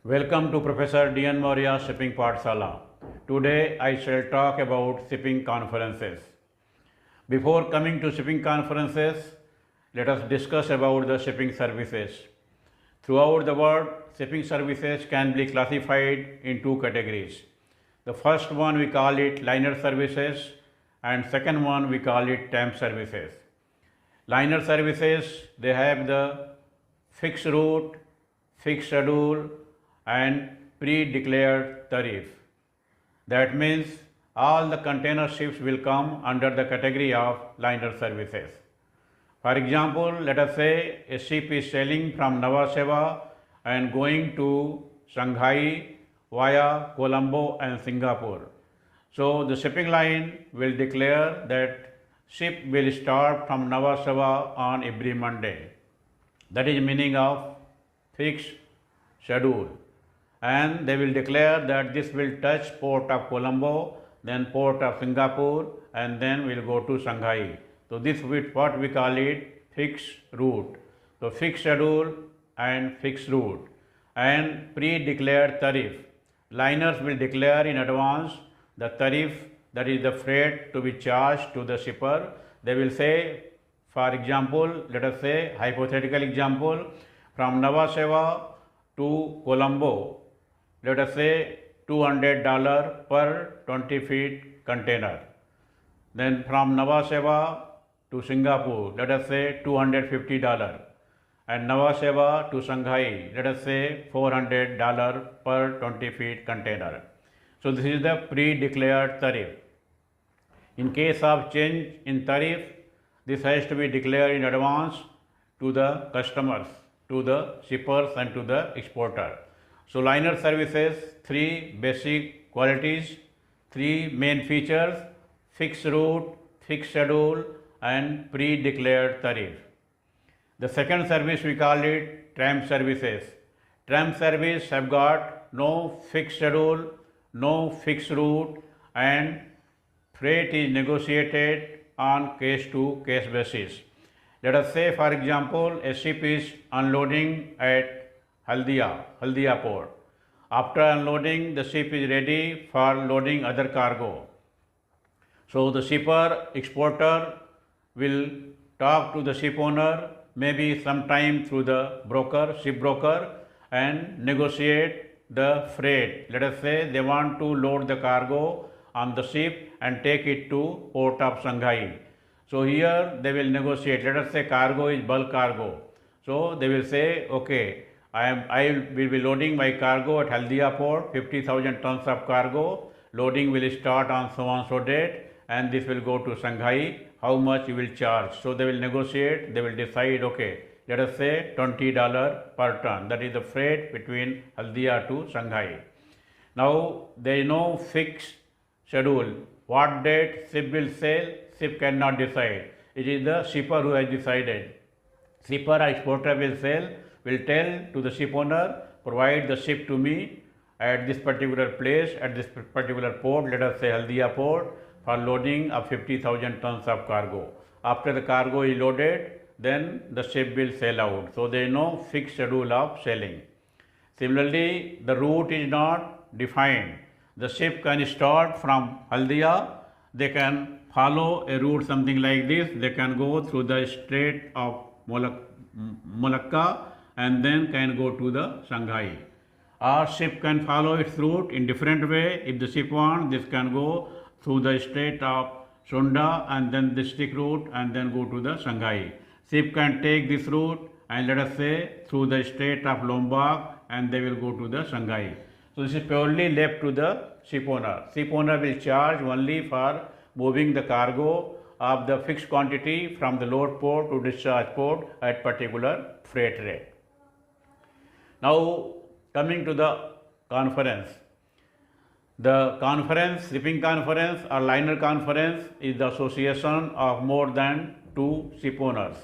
Welcome to Professor DN Maurya Shipping Paathshaala. Today I shall talk about shipping conferences. Before coming to shipping conferences, let us discuss about the shipping services. Throughout the world, shipping services can be classified in two categories. The first one we call it liner services and second one we call it tramp services. Liner services, they have the fixed route, fixed schedule and pre-declared tariff. That means all the container ships will come under the category of liner services. For example, let us say a ship is sailing from Nhava Sheva and going to Shanghai via Colombo and Singapore. So the shipping line will declare that ship will start from Nhava Sheva on every Monday. That is meaning of fixed schedule. And they will declare that this will touch port of Colombo, then port of Singapore, and then will go to Shanghai. So this is what we call it fixed route. So fixed schedule and fixed route and pre-declared tariff. Liners will declare in advance the tariff, that is the freight to be charged to the shipper. They will say, for example, let us say hypothetical example, from Nhava Sheva to Colombo, let us say $200 per 20 feet container. Then from Nhava Sheva to Singapore, let us say $250. And Nhava Sheva to Shanghai, let us say $400 per 20 feet container. So this is the pre-declared tariff. In case of change in tariff, this has to be declared in advance to the customers, to the shippers and to the exporter. So liner services, three basic qualities, three main features: fixed route, fixed schedule and pre-declared tariff. The second service we call it tramp services. Tramp service have got no fixed schedule, no fixed route and freight is negotiated on case-to-case basis. Let us say, for example, a ship is unloading at Haldia port. After unloading, the ship is ready for loading other cargo. So the shipper, exporter will talk to the ship owner, maybe sometime through the broker, ship broker, and negotiate the freight. Let us say they want to load the cargo on the ship and take it to port of Shanghai. So here they will negotiate. Let us say cargo is bulk cargo. So they will say, okay, I will be loading my cargo at Haldia port, 50,000 tons of cargo. Loading will start on so and so date and this will go to Shanghai. How much you will charge? So they will negotiate, they will decide, okay, let us say $20 per ton. That is the freight between Haldia to Shanghai. Now there is no fixed schedule. What date ship will sail, ship cannot decide. It is the shipper who has decided. Shipper or exporter will sail, will tell to the ship owner, provide the ship to me at this particular place, at this particular port, let us say Haldia port, for loading of 50,000 tons of cargo. After the cargo is loaded, then the ship will sail out. So there is no fixed schedule of sailing. Similarly, the route is not defined. The ship can start from Haldia, they can follow a route something like this, they can go through the Strait of Malacca and then can go to the Shanghai. Or ship can follow its route in different way. If the ship wants, this can go through the Strait of Sunda and then the stick route and then go to the Shanghai. Ship can take this route and let us say through the Strait of Lombok and they will go to the Shanghai. So this is purely left to the ship owner. Ship owner will charge only for moving the cargo of the fixed quantity from the load port to discharge port at particular freight rate. Now coming to the conference. The conference, shipping conference or liner conference is the association of more than two ship owners.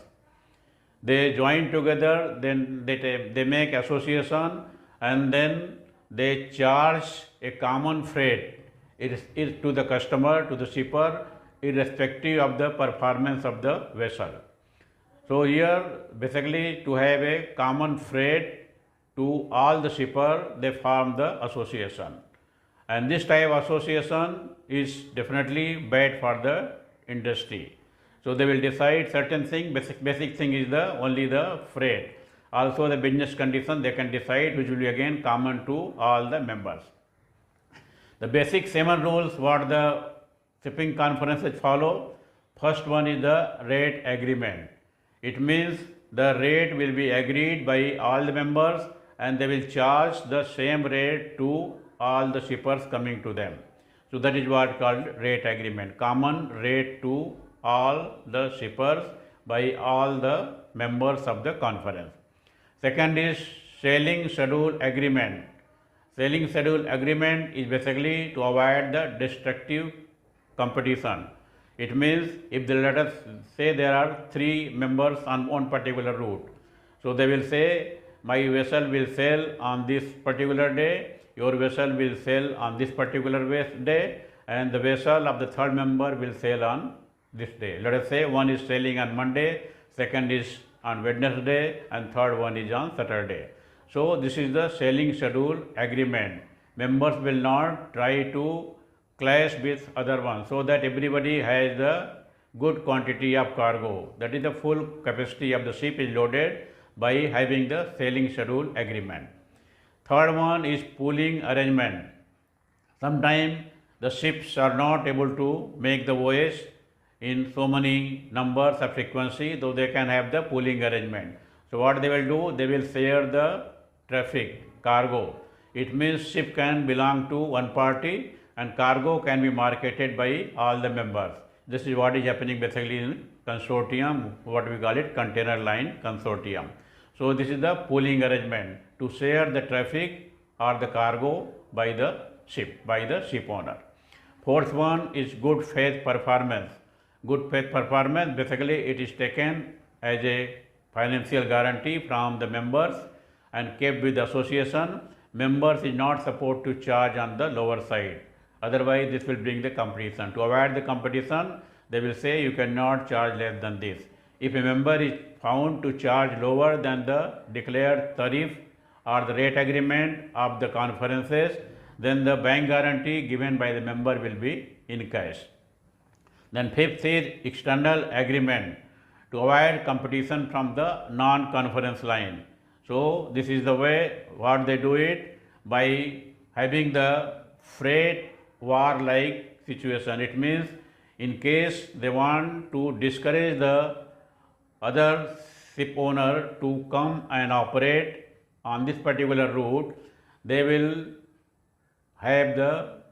They join together, then they make association and then they charge a common freight to the customer, to the shipper, irrespective of the performance of the vessel. So here basically to have a common freight to all the shipper, they form the association. And this type of association is definitely bad for the industry. So they will decide certain thing. Basic thing is the only the freight. Also the business condition they can decide, which will be again common to all the members. The basic 7 rules what the shipping conferences follow. First one is the rate agreement. It means the rate will be agreed by all the members and they will charge the same rate to all the shippers coming to them. So that is what called rate agreement. Common rate to all the shippers by all the members of the conference. Second is sailing schedule agreement. Sailing schedule agreement is basically to avoid the destructive competition. It means if let us say there are 3 members on one particular route. So they will say my vessel will sail on this particular day, your vessel will sail on this particular day, and the vessel of the third member will sail on this day. Let us say one is sailing on Monday, second is on Wednesday, and third one is on Saturday. So this is the sailing schedule agreement. Members will not try to clash with other ones, so that everybody has the good quantity of cargo. That is the full capacity of the ship is loaded by having the sailing schedule agreement. Third one is pooling arrangement. Sometimes the ships are not able to make the voyage in so many numbers of frequency, though they can have the pooling arrangement. So what they will do, they will share the traffic, cargo. It means ship can belong to one party and cargo can be marketed by all the members. This is what is happening basically in consortium, what we call it container line consortium. So this is the pooling arrangement to share the traffic or the cargo by the ship owner. Fourth one is good faith performance. Good faith performance, basically it is taken as a financial guarantee from the members and kept with the association. Members is not supposed to charge on the lower side. Otherwise, this will bring the competition. To avoid the competition, they will say you cannot charge less than this. If a member is found to charge lower than the declared tariff or the rate agreement of the conferences, then the bank guarantee given by the member will be in cash. Then fifth is external agreement to avoid competition from the non-conference line. So this is the way what they do it by having the freight war-like situation. It means in case they want to discourage the other ship owner to come and operate on this particular route, they will have the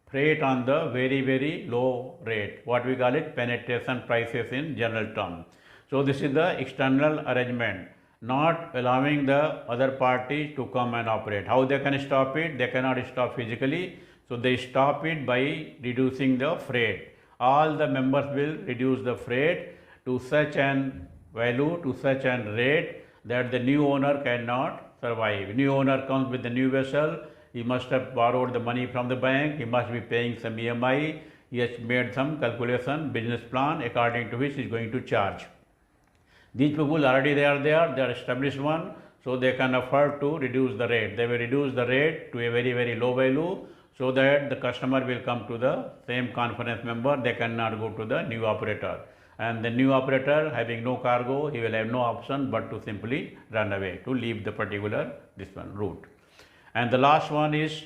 freight on the very low rate, what we call it penetration prices in general term. So this is the external arrangement, not allowing the other party to come and operate. How they can stop it? They cannot stop physically, so they stop it by reducing the freight. All the members will reduce the freight to such an value, to such an rate that the new owner cannot survive. New owner comes with the new vessel, he must have borrowed the money from the bank, he must be paying some EMI, he has made some calculation, business plan according to which he is going to charge. These people already they are established one, so they can afford to reduce the rate. They will reduce the rate to a very low value, so that the customer will come to the same conference member, they cannot go to the new operator. And the new operator having no cargo, he will have no option but to simply run away, to leave the particular route. And the last one is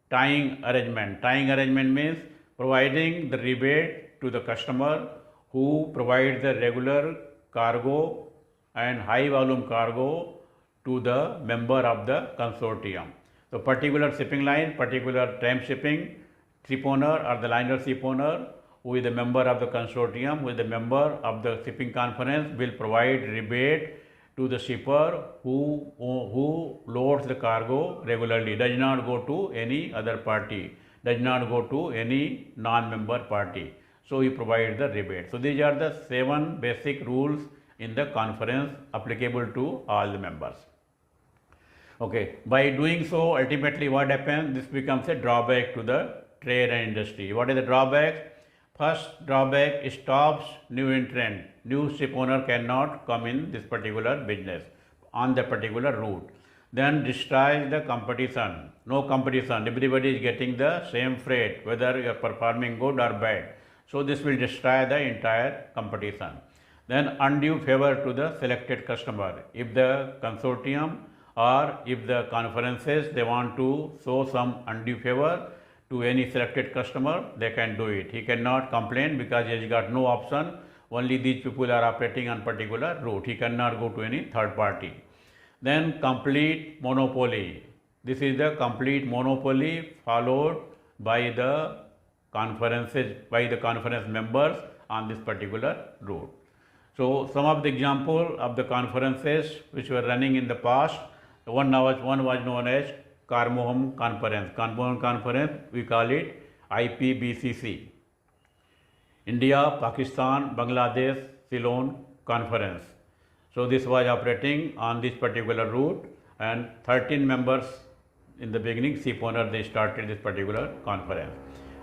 tying arrangement. Tying arrangement means providing the rebate to the customer who provides the regular cargo and high volume cargo to the member of the consortium. So particular shipping line, particular tramp shipping, ship owner or the liner ship owner who is a member of the consortium, who is a member of the shipping conference, will provide rebate to the shipper who loads the cargo regularly, does not go to any other party, does not go to any non-member party. So he provides the rebate. So these are the 7 basic rules in the conference applicable to all the members. Okay, by doing so, ultimately what happens? This becomes a drawback to the trade and industry. What is the drawback? First drawback, stops new entrant. New ship owner cannot come in this particular business on the particular route. then destroys the competition. No competition, everybody is getting the same freight, whether you are performing good or bad. So this will destroy the entire competition. Then undue favor to the selected customer. If the consortium or if the conferences they want to show some undue favor to any selected customer, they can do it. He cannot complain because he has got no option. Only these people are operating on particular route. He cannot go to any third party. Then complete monopoly. This is the complete monopoly followed by the conferences, by the conference members on this particular route. So some of the example of the conferences which were running in the past, one was known as Carmoham Conference. Carmoham Conference, we call it IPBCC. India, Pakistan, Bangladesh, Ceylon Conference. So this was operating on this particular route, and 13 members in the beginning, shipowner, they started this particular conference.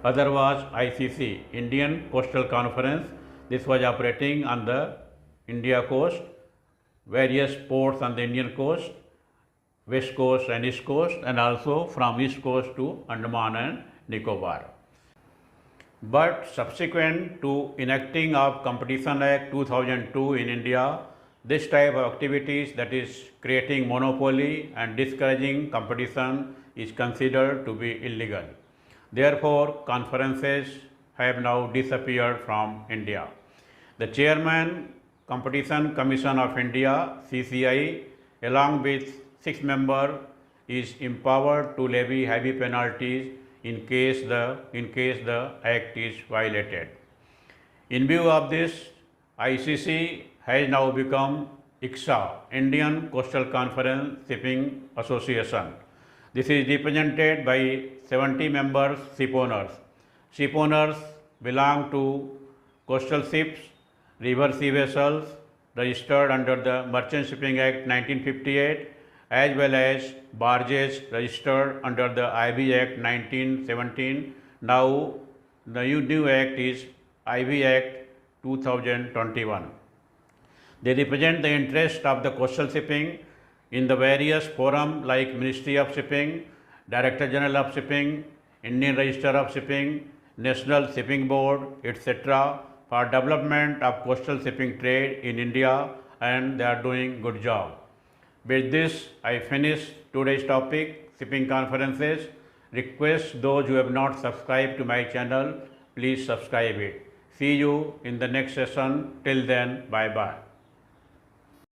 Other was ICC, Indian Coastal Conference. This was operating on the India coast, various ports on the Indian coast, west coast and east coast, and also from east coast to Andaman and Nicobar. But subsequent to enacting of Competition Act 2002 in India, this type of activities, that is creating monopoly and discouraging competition, is considered to be illegal. Therefore, conferences have now disappeared from India. The Chairman, Competition Commission of India, CCI, along with 6 members, is empowered to levy heavy penalties in case the act is violated. In view of this, ICC has now become ICSA, Indian Coastal Conference Shipping Association. This is represented by 70 members shipowners. Shipowners belong to coastal ships, river sea vessels registered under the Merchant Shipping Act 1958, as well as barges registered under the IB Act 1917. Now the new act is IB Act 2021. They represent the interest of the coastal shipping in the various forums like Ministry of Shipping, Director General of Shipping, Indian Register of Shipping, National Shipping Board, etc. for development of coastal shipping trade in India, and they are doing good job. With this, I finish today's topic, shipping conferences. Request those who have not subscribed to my channel, please subscribe it. See you in the next session. Till then, bye-bye.